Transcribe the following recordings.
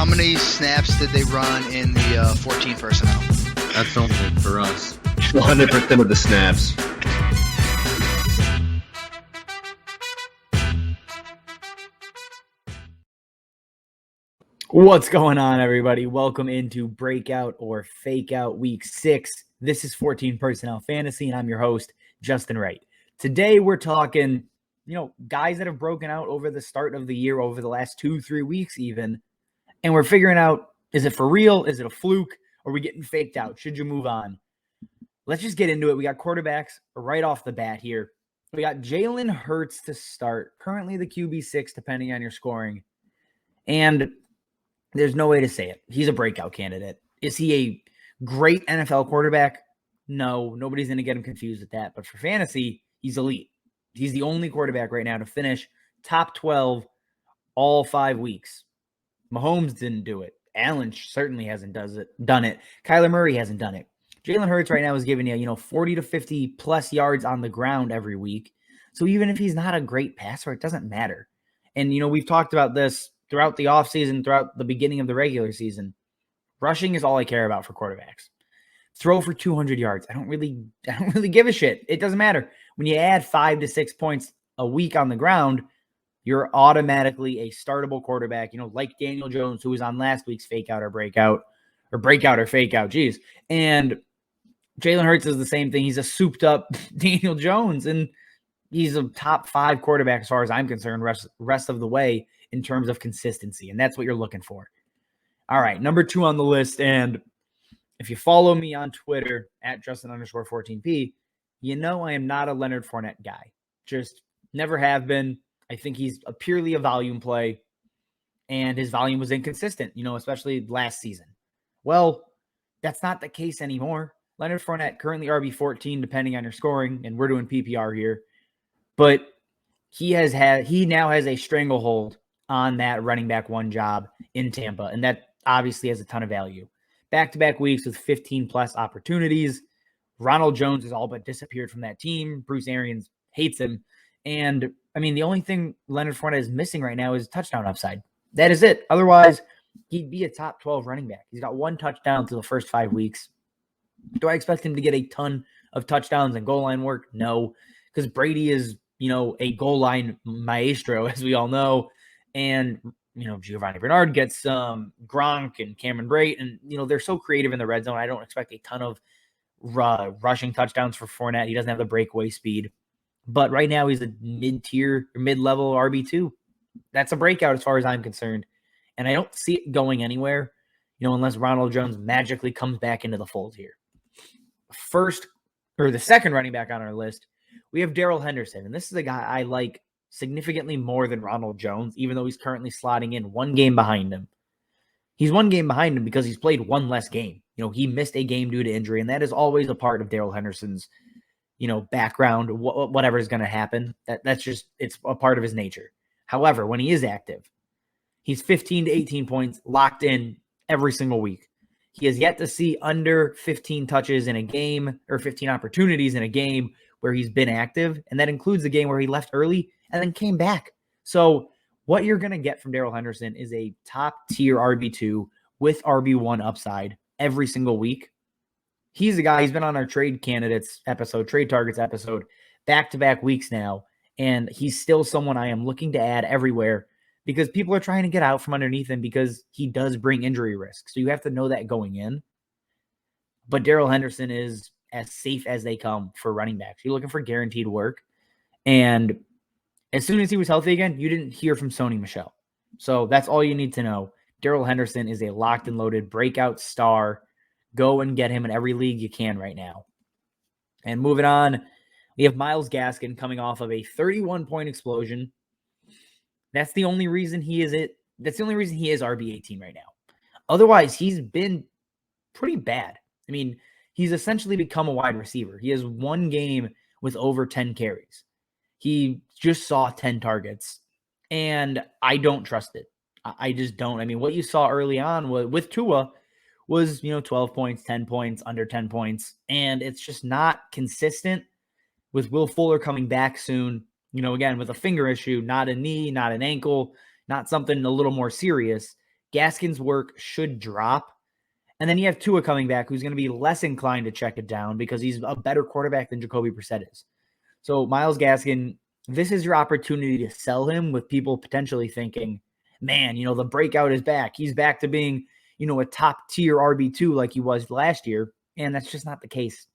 How many snaps did they run in the 14 personnel? That's only for us. 100% of the snaps. What's going on, everybody? Welcome into Breakout or Fake Out Week 6. This is 14 Personnel Fantasy, and I'm your host, Justin Wright. Today, we're talking, guys that have broken out over the start of the year, over the last 2-3 weeks even, and we're figuring out, is it for real? Is it a fluke? Are we getting faked out? Should you move on? Let's just get into it. We got quarterbacks right off the bat here. We got Jalen Hurts to start, currently the QB6, depending on your scoring, and there's no way to say it. He's a breakout candidate. Is he a great NFL quarterback? No, nobody's going to get him confused with that. But for fantasy, he's elite. He's the only quarterback right now to finish top 12 all 5 weeks. Mahomes didn't do it. Allen certainly hasn't done it. Kyler Murray hasn't done it. Jalen Hurts right now is giving you, 40 to 50 plus yards on the ground every week. So even if he's not a great passer, it doesn't matter. And, we've talked about this throughout the offseason, throughout the beginning of the regular season. Rushing is all I care about for quarterbacks. Throw for 200 yards. I don't really give a shit. It doesn't matter. When you add 5 to 6 points a week on the ground, you're automatically a startable quarterback, like Daniel Jones, who was on last week's Fake Out or Breakout, or Breakout or Fake Out, geez. And Jalen Hurts is the same thing. He's a souped up Daniel Jones, and he's a top 5 quarterback as far as I'm concerned rest of the way in terms of consistency, and that's what you're looking for. All right, number 2 on the list, and if you follow me on Twitter at Justin_14P, I am not a Leonard Fournette guy. Just never have been. I think he's purely a volume play, and his volume was inconsistent, especially last season. Well, that's not the case anymore. Leonard Fournette currently RB14, depending on your scoring, and we're doing PPR here, but he now has a stranglehold on that running back 1 job in Tampa, and that obviously has a ton of value. Back-to-back weeks with 15-plus opportunities. Ronald Jones has all but disappeared from that team. Bruce Arians hates him. And, the only thing Leonard Fournette is missing right now is touchdown upside. That is it. Otherwise, he'd be a top 12 running back. He's got 1 touchdown through the first 5 weeks. Do I expect him to get a ton of touchdowns and goal line work? No, because Brady is, a goal line maestro, as we all know. And, Giovanni Bernard gets Gronk and Cameron Brate, and, they're so creative in the red zone. I don't expect a ton of rushing touchdowns for Fournette. He doesn't have the breakaway speed. But right now, he's a mid-tier or mid-level RB2. That's a breakout as far as I'm concerned. And I don't see it going anywhere, unless Ronald Jones magically comes back into the fold here. The second running back on our list, we have Darrell Henderson. And this is a guy I like significantly more than Ronald Jones, even though he's currently slotting in 1 game behind him. He's 1 game behind him because he's played 1 less game. He missed a game due to injury, and that is always a part of Darrell Henderson's, background, whatever is going to happen. It's a part of his nature. However, when he is active, he's 15 to 18 points locked in every single week. He has yet to see under 15 touches in a game or 15 opportunities in a game where he's been active, and that includes the game where he left early and then came back. So what you're going to get from Darrell Henderson is a top-tier RB2 with RB1 upside every single week. He's a guy, he's been on our trade targets episode, back-to-back weeks now, and he's still someone I am looking to add everywhere because people are trying to get out from underneath him because he does bring injury risk. So you have to know that going in. But Darrell Henderson is as safe as they come for running backs. You're looking for guaranteed work. And as soon as he was healthy again, you didn't hear from Sony Michel. So that's all you need to know. Darrell Henderson is a locked and loaded breakout star. Go and get him in every league you can right now. And moving on, we have Myles Gaskin coming off of a 31-point explosion. That's the only reason he is it. That's the only reason he is RB18 right now. Otherwise, he's been pretty bad. He's essentially become a wide receiver. He has 1 game with over 10 carries. He just saw 10 targets, and I don't trust it. I just don't. What you saw early on with Tua was, 12 points, 10 points, under 10 points, and it's just not consistent. With Will Fuller coming back soon, again, with a finger issue, not a knee, not an ankle, not something a little more serious, Gaskin's work should drop. And then you have Tua coming back, who's going to be less inclined to check it down because he's a better quarterback than Jacoby Brissett is. So Myles Gaskin, this is your opportunity to sell him with people potentially thinking, man, the breakout is back. He's back to being, a top tier RB2 like he was last year. And that's just not the case.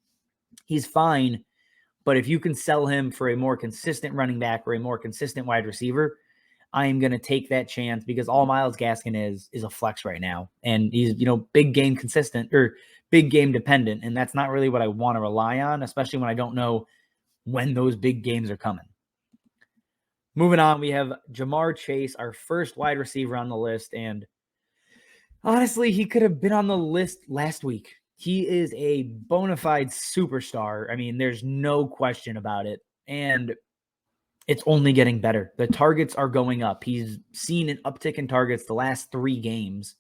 He's fine. But if you can sell him for a more consistent running back or a more consistent wide receiver, I am going to take that chance because all Myles Gaskin is a flex right now. And he's, big game consistent or big game dependent. And that's not really what I want to rely on, especially when I don't know when those big games are coming. Moving on, we have Ja'Marr Chase, our first wide receiver on the list. And honestly, he could have been on the list last week. He is a bona fide superstar. I mean, there's no question about it. And it's only getting better. The targets are going up. He's seen an uptick in targets the last 3 games.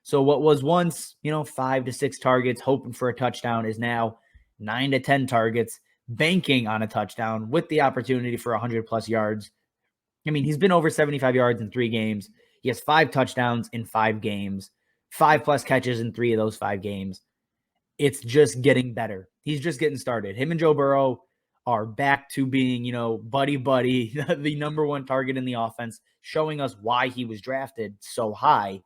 So what was once, 5 to 6 targets, hoping for a touchdown, is now 9 to 10 targets, banking on a touchdown with the opportunity for 100+ yards. I mean, he's been over 75 yards in 3 games. He has 5 touchdowns in 5 games, 5+ catches in 3 of those 5 games. It's just getting better. He's just getting started. Him and Joe Burrow are back to being, buddy, the number 1 target in the offense, showing us why he was drafted so high.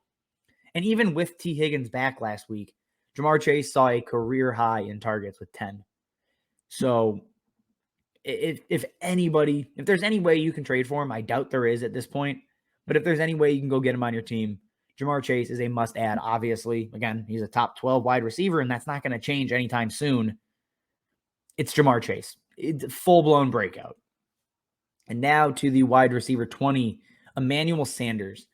And even with T. Higgins back last week, Ja'Marr Chase saw a career high in targets with 10. So if there's any way you can trade for him, I doubt there is at this point. But if there's any way you can go get him on your team, Ja'Marr Chase is a must-add, obviously. Again, he's a top 12 wide receiver, and that's not going to change anytime soon. It's Ja'Marr Chase. It's a full-blown breakout. And now to the wide receiver 20, Emmanuel Sanders.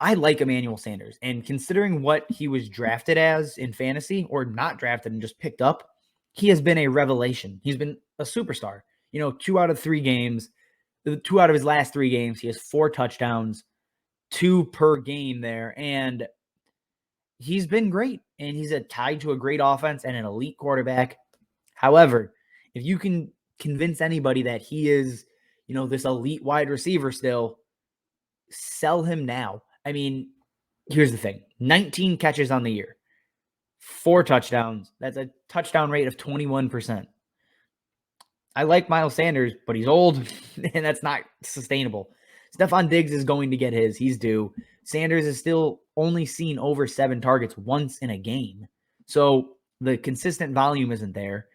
I like Emmanuel Sanders. And considering what he was drafted as in fantasy, or not drafted and just picked up, he has been a revelation. He's been a superstar. 2 out of 3 games, 2 out of his last 3 games, he has 4 touchdowns, 2 per game there. And he's been great. And he's tied to a great offense and an elite quarterback. However, if you can convince anybody that he is, this elite wide receiver still, sell him now. I mean, here's the thing. 19 catches on the year, 4 touchdowns. That's a touchdown rate of 21%. I like Myles Sanders, but he's old, and that's not sustainable. Stephon Diggs is going to get his. He's due. Sanders is still only seen over 7 targets once in a game. So the consistent volume isn't there.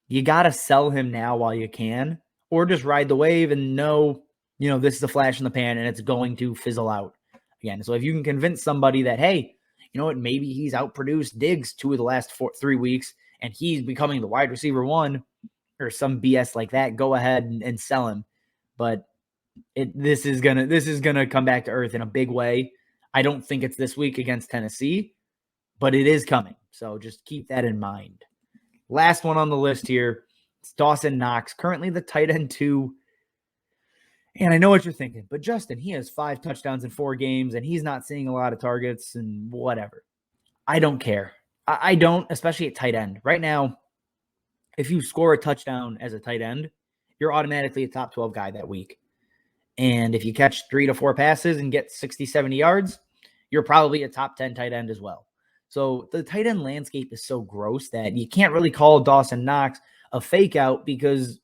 You got to sell him now while you can, or just ride the wave and know, this is a flash in the pan and it's going to fizzle out again. So if you can convince somebody that, hey, you know what, maybe he's outproduced Diggs 2 of the last 3 weeks and he's becoming the wide receiver 1 or some BS like that, go ahead and sell him. But this is gonna come back to earth in a big way. I don't think it's this week against Tennessee, but it is coming. So just keep that in mind. Last one on the list here, it's Dawson Knox, currently the tight end 2. And I know what you're thinking, but Justin, he has 5 touchdowns in 4 games, and he's not seeing a lot of targets and whatever. I don't care. I don't, especially at tight end. Right now, if you score a touchdown as a tight end, you're automatically a top 12 guy that week. And if you catch 3 to 4 passes and get 60, 70 yards, you're probably a top 10 tight end as well. So the tight end landscape is so gross that you can't really call Dawson Knox a fake out because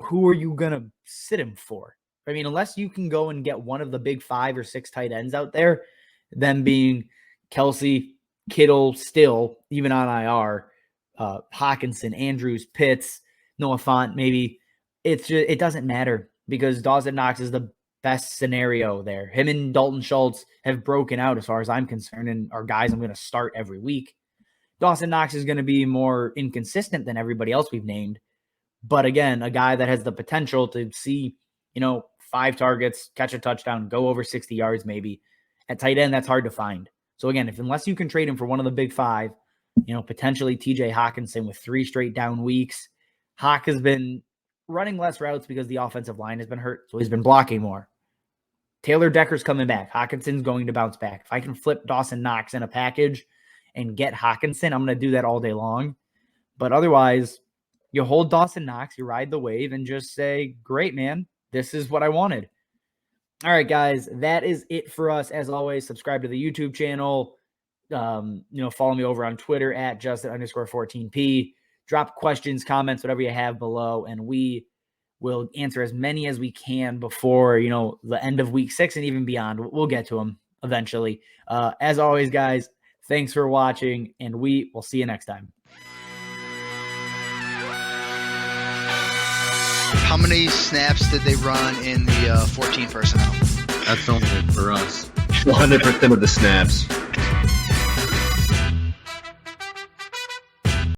who are you going to sit him for? I mean, unless you can go and get one of the big 5 or 6 tight ends out there, them being Kelsey, Kittle, still, even on IR, Hawkinson, Andrews, Pitts, Noah Fant, maybe. It doesn't matter because Dawson Knox is the best scenario there. Him and Dalton Schultz have broken out as far as I'm concerned and are guys I'm going to start every week. Dawson Knox is going to be more inconsistent than everybody else we've named. But again, a guy that has the potential to see, 5 targets, catch a touchdown, go over 60 yards maybe. At tight end, that's hard to find. So again, unless you can trade him for one of the big 5, potentially TJ Hawkinson with 3 straight down weeks. Hawk has been running less routes because the offensive line has been hurt, so he's been blocking more. Taylor Decker's coming back. Hawkinson's going to bounce back. If I can flip Dawson Knox in a package and get Hawkinson, I'm going to do that all day long. But otherwise, you hold Dawson Knox, you ride the wave, and just say, great, man, this is what I wanted. All right, guys, that is it for us. As always, subscribe to the YouTube channel. Follow me over on Twitter at Justin_14P. Drop questions, comments, whatever you have below, and we will answer as many as we can before, the end of week 6 and even beyond. We'll get to them eventually. As always, guys, thanks for watching, and we will see you next time. How many snaps did they run in the 14 personnel? That's only for us. 100% of the snaps.